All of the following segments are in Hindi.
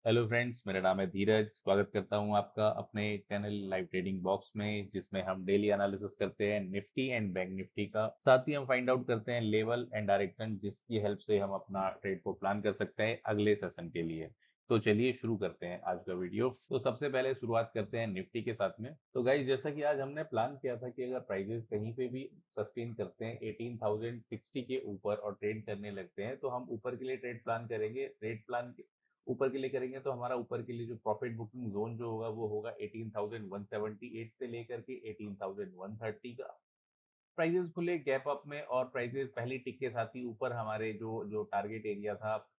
हेलो फ्रेंड्स, मेरा नाम है धीरज। स्वागत करता हूं आपका अपने चैनल लाइव ट्रेडिंग बॉक्स में, जिसमें हम डेली एनालिसिस करते हैं निफ्टी एंड बैंक निफ्टी का। साथ ही हम फाइंड आउट करते हैं लेवल एंड डायरेक्शन, जिसकी हेल्प से हम अपना ट्रेड को प्लान कर सकते हैं अगले सेशन के लिए। तो चलिए शुरू करते हैं आज का वीडियो। तो सबसे पहले शुरुआत करते हैं निफ्टी के साथ में। तो गाइस, जैसा कि आज हमने प्लान किया था कि अगर प्राइजेस कहीं पे भी सस्टेन करते हैं 18,060 के ऊपर और ट्रेड करने लगते हैं, तो हम ऊपर के लिए ट्रेड प्लान करेंगे। ट्रेड प्लान ऊपर के लिए करेंगे तो हमारा ऊपर के लिए जो प्रॉफिट बुकिंग जोन जो होगा वो होगा 18,178 से लेकर के 18,130 का। प्राइजेस खुले गैप अप में और प्राइजेस पहली टिक के साथ ही ऊपर हमारे जो जो टारगेट एरिया था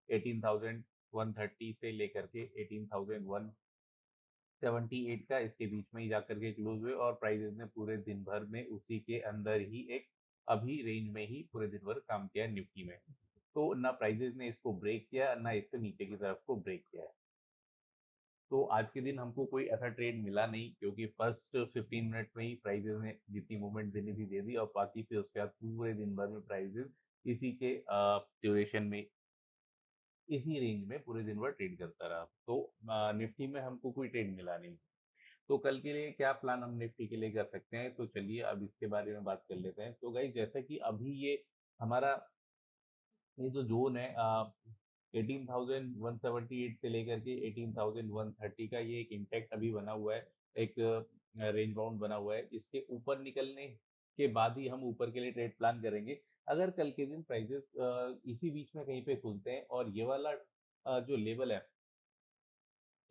18,130 से लेकर के 18,178 का, इसके बीच में ही जाकर के क्लोज हुए और प्राइजेस ने पूरे दिन भर में उसी के अंदर ही एक अभी रेंज में ही पूरे दिन भर काम किया निफ्टी में। तो ना प्राइजेस ने इसको ब्रेक किया, ना इससे नीचे की तरफ को ब्रेक किया है। तो आज के दिन हमको कोई ऐसा ट्रेड मिला नहीं, क्योंकि फर्स्ट 15 मिनट में ही प्राइजेस ने जितनी मूवमेंट देनी थी दे दी और बाकी फिर उसके बाद पूरे दिन भर में प्राइजेस इसी के ड्यूरेशन में इसी रेंज में पूरे दिन भर ट्रेड करता रहा। तो निफ्टी में हमको कोई ट्रेड मिला नहीं। तो कल के लिए क्या प्लान हम निफ्टी के लिए कर सकते हैं, तो चलिए अब इसके बारे में बात कर लेते हैं। तो गाइस, जैसा कि अभी ये हमारा ये जो जोन है 18,178 से लेकर के 18,130 का, ये एक इंटैक्ट अभी बना हुआ है। एक रेंज बाउंड बना हुआ है। इसके ऊपर निकलने के बाद ही हम ऊपर के लिए ट्रेड प्लान करेंगे। अगर कल के दिन प्राइजेस इसी बीच में कहीं पे खुलते हैं और ये वाला जो लेवल है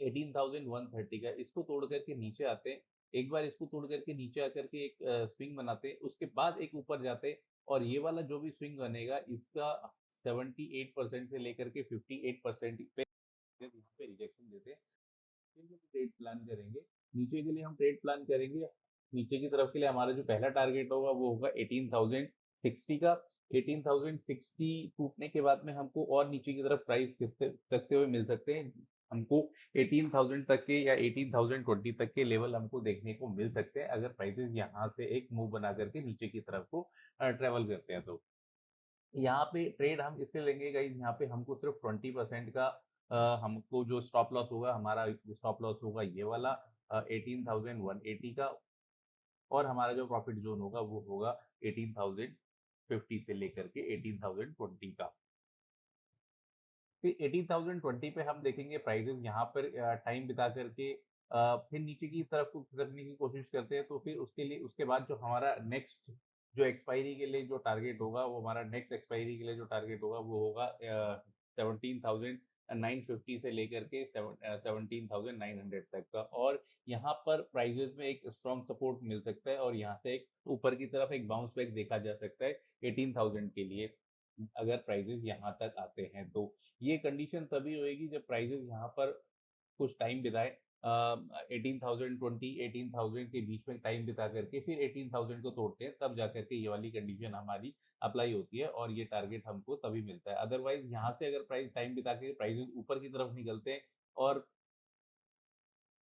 18,130 का, इसको तोड़ करके नीचे आते हैं। एक बार इसको तोड़ करके नीचे आकर के एक स्विंग बनाते हैं, उसके बाद एक ऊपर जाते हैं और ये वाला जो भी स्विंग बनेगा इसका 78% से लेकर के 58% पे यहाँ पे रिजेक्शन देते हैं। फिर हम ट्रेड प्लान करेंगे। नीचे के लिए हम ट्रेड प्लान करेंगे। नीचे की तरफ के लिए हमारा जो पहला टारगेट होगा वो होगा 18,060 का। 18,060 टूटने के बाद में हमको और नीचे की तरफ प्राइस सकते हुए मिल सकते हैं। हमको 18,000 तक के या 18,020 तक के लेवल हमको देखने को मिल सकते हैं, अगर प्राइसेस यहाँ से एक मूव बना करके नीचे की तरफ को ट्रेवल करते हैं। तो यहाँ पे ट्रेड हम इससे लेंगे गाइस, यहाँ पे हमको सिर्फ 20% का हमको जो स्टॉप लॉस होगा, हमारा स्टॉप लॉस होगा ये वाला 18,180 का। और हमारा जो प्रॉफिट जोन होगा वो होगा 18,050 से लेकर के 18,020 का। फिर 18,020 पे हम देखेंगे प्राइसेस यहाँ पर टाइम बिता करके फिर नीचे की तरफ को खिसकने की कोशिश करते हैं। तो फिर उसके लिए उसके बाद जो हमारा नेक्स्ट जो एक्सपायरी के लिए जो टारगेट होगा, वो हमारा नेक्स्ट एक्सपायरी के लिए जो टारगेट होगा वो होगा 17,950 से लेकर के 17,900 तक का। और यहाँ पर प्राइजेस में एक स्ट्रॉन्ग सपोर्ट मिल सकता है और यहाँ से एक ऊपर की तरफ एक बाउंस बैक देखा जा सकता है 18,000 के लिए, अगर प्राइजेस यहाँ तक आते हैं। तो ये कंडीशन तभी होएगी जब प्राइजेस यहाँ पर कुछ टाइम बिताए 18,020 18,000 के बीच में टाइम बिता करके फिर 18,000 को तोड़ते हैं, तब जाकर के ये वाली कंडीशन हमारी अप्लाई होती है और ये टारगेट हमको तभी मिलता है। अदरवाइज यहाँ से अगर प्राइस टाइम बिता के प्राइसेस ऊपर की तरफ निकलते हैं और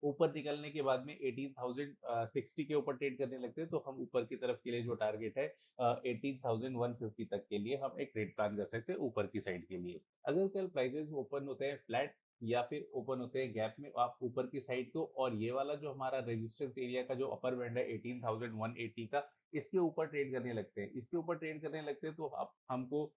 ऊपर निकलने के बाद में 18,060 के ऊपर ट्रेड करने लगते हैं, तो हम ऊपर की तरफ के लिए जो टारगेट है 18,150 तक के लिए हम एक ट्रेड प्लान कर सकते हैं ऊपर की साइड के लिए। अगर कल प्राइसेस ओपन होते हैं फ्लैट या फिर ओपन होते हैं गैप में आप ऊपर की साइड को, और ये वाला जो हमारा रेजिस्टेंस एरिया का जो अपर बैंड है 18,180 का, इसके ऊपर ट्रेड करने लगते हैं, इसके ऊपर ट्रेड करने लगते हैं, तो आप हमको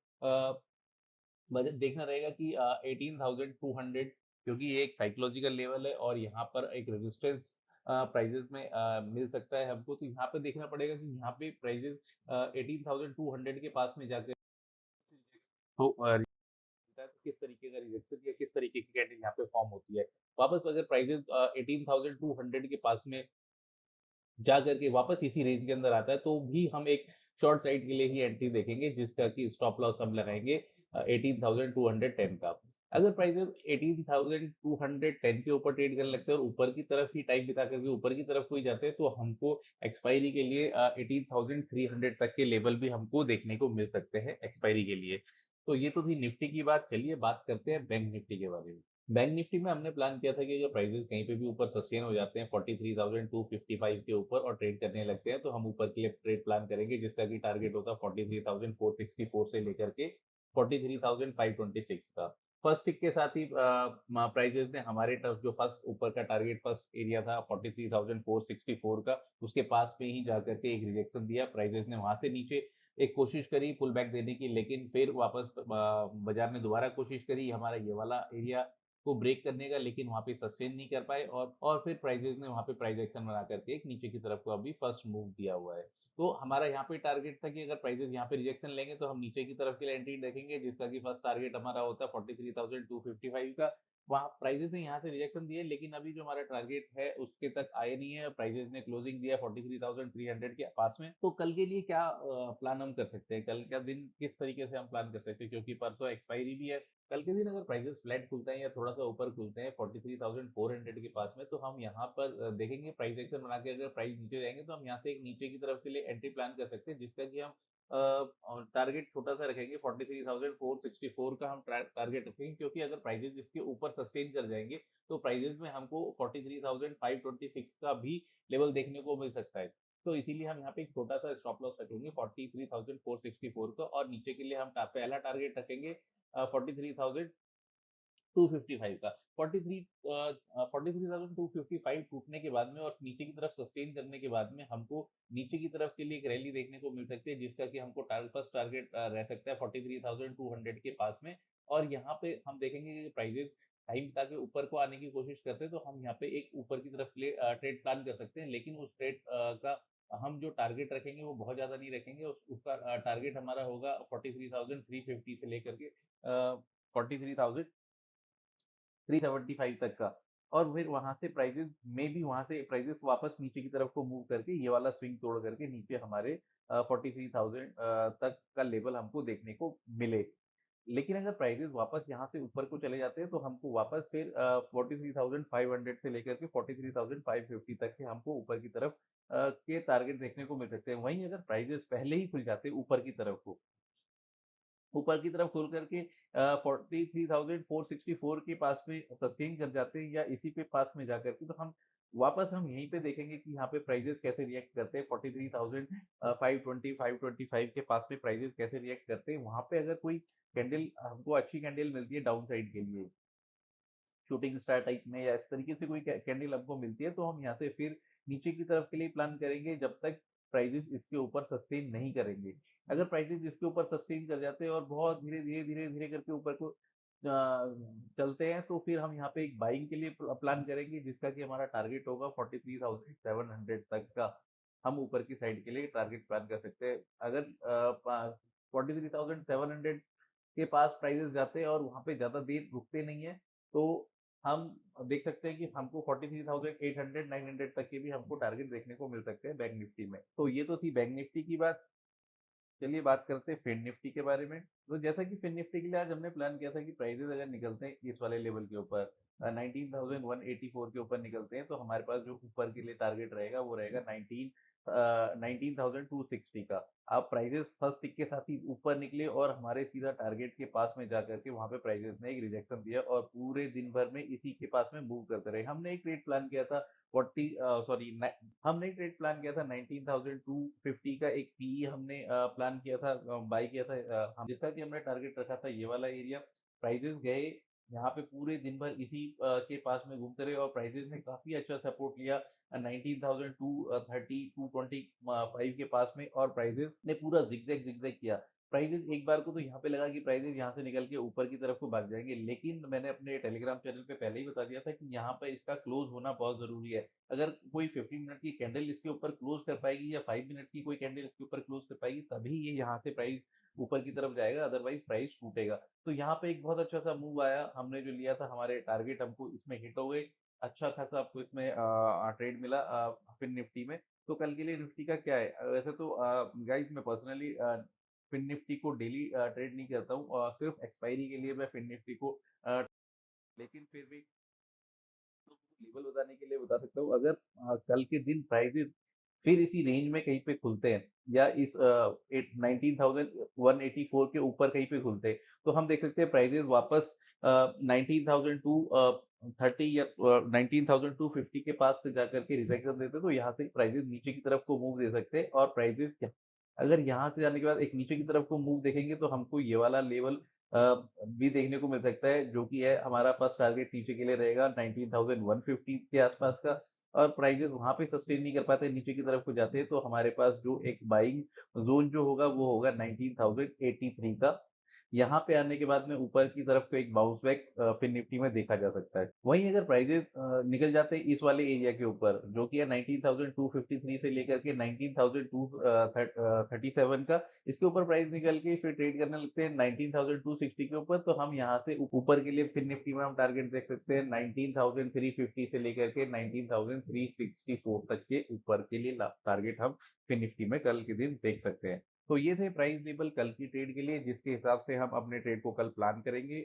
बजट देखना रहेगा कि 18,200, क्योंकि ये एक साइकोलॉजिकल लेवल है और यहाँ पर एक रेजिस्टेंस प्राइजेस में मिल सकता है हमको। तो यहाँ पे देखना पड़ेगा कि यहाँ पे प्राइजेस 18,200 के पास में जाकर तो किस तरीके का रिजेक्शन या किस तरीके की कैंडल यहाँ पे फॉर्म होती है। वापस अगर प्राइजेस 18,200 के पास में जा करके वापस इसी रेंज के अंदर आता है, तो भी हम एक शॉर्ट साइड के लिए ही एंट्री देखेंगे, जिसका कि स्टॉप लॉस हम लगाएंगे 18,210 का। अगर प्राइसेस 18,210 के ऊपर ट्रेड करने लगते हैं और ऊपर की तरफ ही टाइम बिता करके ऊपर की तरफ को ही जाते हैं, तो हमको एक्सपायरी के लिए 18,300 तक के लेवल भी हमको देखने को मिल सकते हैं एक्सपायरी के लिए। तो ये तो थी निफ्टी की बात। चलिए बात करते हैं बैंक निफ्टी के बारे में। बैंक निफ्टी में हमने प्लान किया था कि अगर प्राइसेस कहीं पे भी ऊपर सस्टेन हो जाते हैं 43,255 के ऊपर और ट्रेड करने लगते हैं, तो हम ऊपर के लिए ट्रेड प्लान करेंगे, जिसका कि टारगेट होगा 43,464 से लेकर के 43,526 का। फर्स्ट टिक के साथ ही प्राइजेस ने हमारे तरफ जो फर्स्ट ऊपर का टारगेट फर्स्ट एरिया था 43,464 का, उसके पास में ही जाकर के एक रिजेक्शन दिया। प्राइजेस ने वहां से नीचे एक कोशिश करी पुल बैक देने की, लेकिन फिर वापस बाजार ने दोबारा कोशिश करी हमारा ये वाला एरिया को ब्रेक करने का, लेकिन वहां पे सस्टेन नहीं कर पाए और फिर प्राइजेस ने वहां पे प्राइस एक्शन बना करके एक नीचे की तरफ को अभी फर्स्ट मूव दिया हुआ है। तो हमारा यहाँ पे टारगेट था कि अगर प्राइजेस यहाँ पे रिजेक्शन लेंगे तो हम नीचे की तरफ के लिए एंट्री देखेंगे, जिसका कि फर्स्ट टारगेट हमारा होता है 43,255 का। वहाँ प्राइजेस ने यहाँ से रिजेक्शन दिए, लेकिन अभी जो हमारा टारगेट है उसके तक आए नहीं है। प्राइजेस ने क्लोजिंग दिया 43,300 के पास में। तो कल के लिए क्या प्लान हम कर सकते हैं, कल का दिन किस तरीके से हम प्लान कर सकते हैं, क्योंकि परसों एक्सपायरी भी है। कल के दिन अगर प्राइजेस फ्लैट खुलते हैं या थोड़ा सा ऊपर खुलते हैं 43,400 के पास में, तो हम यहाँ पर देखेंगे प्राइस एक्शन बना के, अगर प्राइस नीचे जाएंगे तो हम यहाँ से एक नीचे की तरफ के लिए एंट्री प्लान कर सकते हैं, जिसका कि हम टारगेट छोटा सा रखेंगे 43,464 का हम टारगेट रखेंगे, क्योंकि अगर प्राइजेस इसके ऊपर सस्टेन कर जाएंगे तो प्राइजेस में हमको 43,526 का भी लेवल देखने को मिल सकता है। तो इसीलिए हम यहाँ पे एक छोटा सा स्टॉप लॉस रखेंगे 43,464 का, और नीचे के लिए हम पहला टारगेट रखेंगे 43,255 का। 43,255 टूटने के बाद में और नीचे की तरफ सस्टेन करने के बाद में हमको नीचे की तरफ के लिए एक रैली देखने को मिल सकती है, जिसका कि हमको फर्स्ट टारगेट रह सकता है 43,200 के पास में। और यहाँ पे हम देखेंगे कि प्राइजेस टाइम बता के ऊपर को आने की कोशिश करते हैं, तो हम यहाँ पे एक ऊपर की तरफ ट्रेड प्लान कर सकते हैं, लेकिन उस ट्रेड का हम जो टारगेट रखेंगे वो बहुत ज्यादा नहीं रखेंगे। उसका टारगेट हमारा होगा 43,350 से लेकर के 43,375 तक का। और फिर वहां से प्राइजेस में भी वहां से प्राइजेस वापस नीचे की तरफ को मूव करके ये वाला स्विंग तोड़ करके नीचे हमारे 43,000 तक का लेवल हमको देखने को मिले। लेकिन अगर प्राइजेस वापस यहाँ से ऊपर को चले जाते हैं तो हमको वापस फिर 43,500 से लेकर के 43,550 तक के हमको ऊपर की तरफ के टारगेट देखने को मिल सकते हैं। वहीं अगर प्राइजेस पहले ही खुल जाते हैं ऊपर की तरफ खुल करके 43,464 के पास में सस्टेन कर जाते हैं या इसी पे पास में जाकर के, तो हम यहीं पे देखेंगे कि यहाँ पे प्राइजेस कैसे रिएक्ट करते हैं। 43,520 के पास में प्राइजेस कैसे रिएक्ट करते हैं। वहां पे अगर कोई कैंडल हमको अच्छी कैंडल मिलती है डाउन साइड के लिए, शूटिंग स्टार टाइप में या इस तरीके से कोई कैंडल हमको मिलती है, तो हम यहाँ से फिर नीचे की तरफ के लिए प्लान करेंगे जब तक प्राइजेस इसके ऊपर सस्टेन नहीं करेंगे। अगर प्राइजेस इसके ऊपर सस्टेन कर जाते हैं और बहुत धीरे धीरे धीरे धीरे करके ऊपर को चलते हैं, तो फिर हम यहाँ पे एक बाइंग के लिए प्लान करेंगे, जिसका कि हमारा टारगेट होगा 43,700 तक का। हम ऊपर की साइड के लिए टारगेट प्लान कर सकते हैं। अगर 43,700 के पास प्राइजेस जाते हैं और वहां पे ज्यादा देर रुकते नहीं है, तो हम देख सकते हैं कि हमको 43,800 900 तक के भी हमको टारगेट देखने को मिल सकते हैं बैंक निफ्टी में। तो ये तो थी बैंक निफ्टी की बात। चलिए बात करते हैं फिन निफ्टी के बारे में। तो जैसा कि फिन निफ्टी के लिए आज हमने प्लान किया था कि प्राइजेस अगर निकलते हैं इस वाले लेवल के ऊपर 19,184 के ऊपर निकलते हैं, तो हमारे पास जो ऊपर के लिए टारगेट रहेगा वो रहेगा 19,260 का। अब प्राइजेस फर्स्ट टिक के साथ ही ऊपर निकले और हमारे सीधा टारगेट के पास में जाकर के वहां पे प्राइजेस ने एक रिजेक्शन दिया और पूरे दिन भर में इसी के पास में मूव करते रहे। हमने एक ट्रेड प्लान किया था 40 सॉरी हमने एक ट्रेड प्लान किया था 19,250 का एक पीई हमने प्लान किया था, बाई किया था, जिसका कि हमने टारगेट रखा था ये वाला एरिया। प्राइजेस गए यहाँ पे पूरे दिन भर इसी के पास में घूमते रहे और प्राइजेस ने काफी अच्छा सपोर्ट लिया 19,230 225 के पास में, और प्राइजेस ने पूरा जिगजैग जिगजैग किया। प्राइजेस एक बार को तो यहाँ पे लगा कि प्राइजेस यहाँ से निकल के ऊपर की तरफ को भाग जाएंगे, लेकिन मैंने अपने टेलीग्राम चैनल पे पहले ही बता दिया था कि यहाँ पे इसका क्लोज होना बहुत जरूरी है। अगर कोई 15 मिनट की कैंडल इसके ऊपर क्लोज कर पाएगी या 5 मिनट की कोई कैंडल इसके ऊपर क्लोज कर पाएगी, तभी ये यहाँ से प्राइस ऊपर की तरफ जाएगा, अदरवाइज प्राइस टूटेगा। तो यहाँ पे एक बहुत अच्छा सा मूव आया, हमने जो लिया था हमारे टारगेट हमको इसमें हिट हो गए। अच्छा खासा आपको इसमें ट्रेड मिला फिन निफ्टी में। तो कल के लिए निफ्टी का क्या है, वैसे तो गाइस मैं पर्सनली फिन निफ्टी को डेली ट्रेड नहीं करता हूँ, और सिर्फ एक्सपायरी के लिए मैं फिन निफ्टी को लेकिन फिर भी लेवल बताने के लिए बता सकता हूँ। अगर कल के दिन प्राइसेस फिर इसी रेंज में कहीं पे खुलते हैं या इस 19,184 के ऊपर कहीं पे खुलते हैं, तो हम देख सकते हैं प्राइसेस वापस 19,230 या 19,250 के पास से जाकर के रिजेक्शन देते हैं, तो यहाँ से प्राइसेस नीचे की तरफ को मूव दे सकते हैं। और प्राइसेस अगर यहाँ से जाने के बाद एक नीचे की तरफ को मूव देखेंगे, तो हमको ये वाला लेवल भी देखने को मिल सकता है, जो कि है हमारा फर्स्ट टारगेट नीचे के लिए रहेगा 19,150 के आसपास का। और प्राइजेस वहां पे सस्टेन नहीं कर पाते, नीचे की तरफ को जाते हैं, तो हमारे पास जो एक बाइंग जोन जो होगा वो होगा 19,083 का। यहाँ पे आने के बाद में ऊपर की तरफ को एक बाउंस बैक फिर निफ्टी में देखा जा सकता है। वहीं अगर प्राइजेस निकल जाते हैं इस वाले एरिया के ऊपर, जो कि है 19,253 से लेकर के 19,237 का, इसके ऊपर प्राइस निकल के फिर ट्रेड करने लगते हैं 19,260 के ऊपर, तो हम यहाँ से ऊपर के लिए फिर निफ्टी में हम टारगेट देख सकते हैं 19,350 से लेकर के 19,364 तक के ऊपर के लिए टारगेट हम फिर निफ्टी में कल के दिन देख सकते हैं। तो ये थे प्राइस लेवल कल की ट्रेड के लिए, जिसके हिसाब से हम अपने ट्रेड को कल प्लान करेंगे।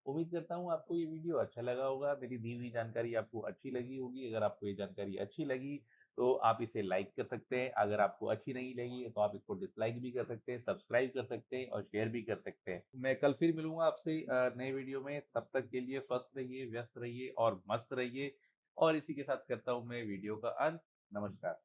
उम्मीद करता हूँ आपको ये वीडियो अच्छा लगा होगा, मेरी दी हुई जानकारी आपको अच्छी लगी होगी। अगर आपको ये जानकारी अच्छी लगी तो आप इसे लाइक कर सकते हैं, अगर आपको अच्छी नहीं लगी तो आप इसको डिसलाइक भी कर सकते हैं, सब्सक्राइब कर सकते हैं और शेयर भी कर सकते हैं। मैं कल फिर मिलूंगा आपसे नए वीडियो में, तब तक के लिए स्वस्थ रहिए, व्यस्त रहिए और मस्त रहिए। और इसी के साथ करता हूँ मैं वीडियो का अंत। नमस्कार।